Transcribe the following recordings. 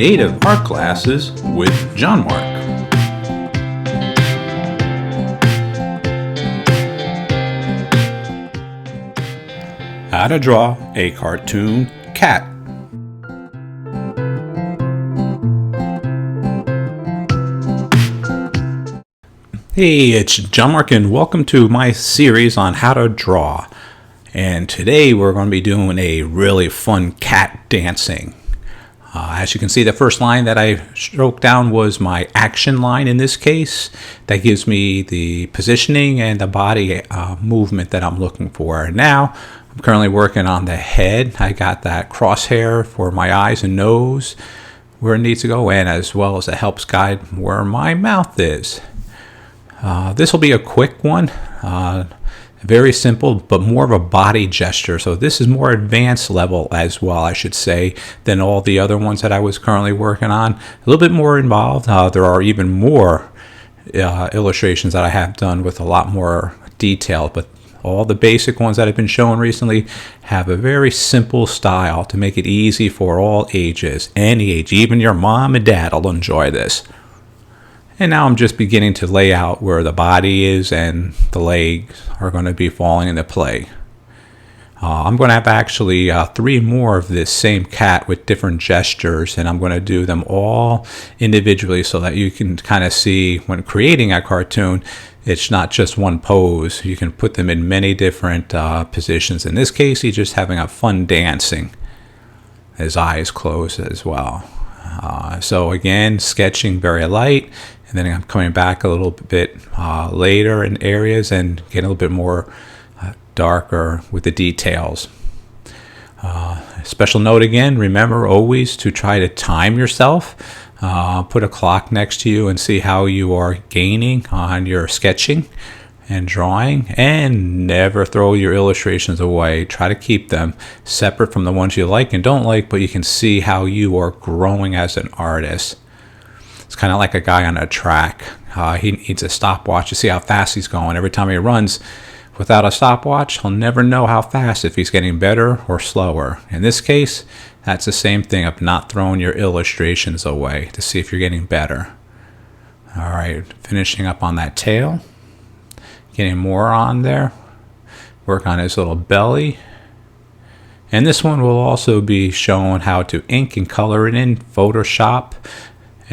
Creative Art Classes with John-Marc. How to draw a cartoon cat. Hey, it's John-Marc and welcome to my series on how to draw. And today we're going to be doing a really fun cat dancing. As you can see, the first line that I stroked down was my action line in this case. That gives me the positioning and the body movement that I'm looking for. Now, I'm currently working on the head. I got that crosshair for my eyes and nose where it needs to go in, as well as it helps guide where my mouth is. This will be a quick one. Very simple, but more of a body gesture. So this is more advanced level as well, I should say, than all the other ones that I was currently working on. A little bit more involved. There are even more illustrations that I have done with a lot more detail, but all the basic ones that I've been showing recently have a very simple style to make it easy for all ages, any age. Even your mom and dad will enjoy this. And now I'm just beginning to lay out where the body is and the legs are going to be falling into play. I'm going to have actually 3 more of this same cat with different gestures, and I'm going to do them all individually so that you can kind of see when creating a cartoon, it's not just one pose. You can put them in many different positions. In this case, he's just having a fun dancing. His eyes closed as well. So again, sketching very light. And then I'm coming back a little bit later in areas and getting a little bit more darker with the details. Special note again, remember always to try to time yourself. Put a clock next to you and see how you are gaining on your sketching and drawing, and never throw your illustrations away. Try to keep them separate from the ones you like and don't like, but you can see how you are growing as an artist. It's kind of like a guy on a track. He needs a stopwatch to see how fast he's going. Every time he runs without a stopwatch, he'll never know how fast, if he's getting better or slower. In this case, that's the same thing of not throwing your illustrations away to see if you're getting better. All right, finishing up on that tail. Getting more on there. Work on his little belly. And this one will also be showing how to ink and color it in Photoshop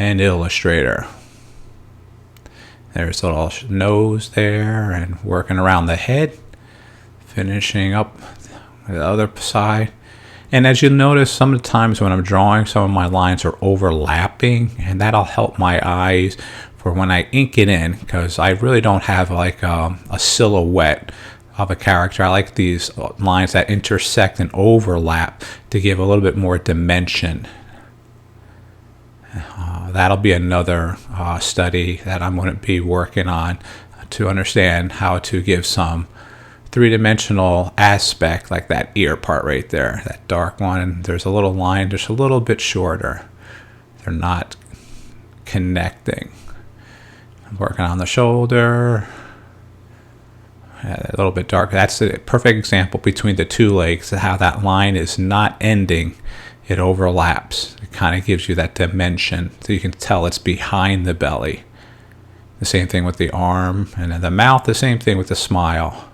and Illustrator. There's a little nose there, and working around the head, finishing up the other side. And as you'll notice, some of the times when I'm drawing, some of my lines are overlapping, and that'll help my eyes for when I ink it in, because I really don't have like a silhouette of a character. I like these lines that intersect and overlap to give a little bit more dimension. That'll be another study that I'm going to be working on to understand how to give some three-dimensional aspect, like that ear part right there, that dark one. And there's a little line just a little bit shorter. They're not connecting. I'm working on the shoulder. A little bit darker. That's a perfect example between the 2 legs, how that line is not ending. It overlaps. It kind of gives you that dimension, so you can tell it's behind the belly. The same thing with the arm, and then the mouth, the same thing with the smile.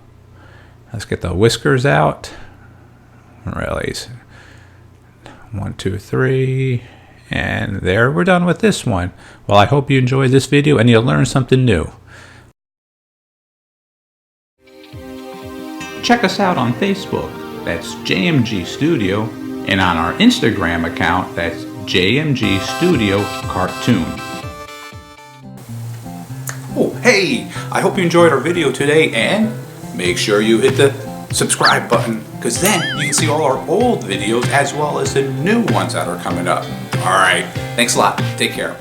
Let's get the whiskers out. Really. 1, 2, 3. And there, we're done with this one. Well, I hope you enjoyed this video and you'll learn something new. Check us out on Facebook. That's JMG Studio. And on our Instagram account, that's JMG Studio Cartoon. Oh, hey! I hope you enjoyed our video today, and make sure you hit the subscribe button, because then you can see all our old videos as well as the new ones that are coming up. Alright, thanks a lot. Take care.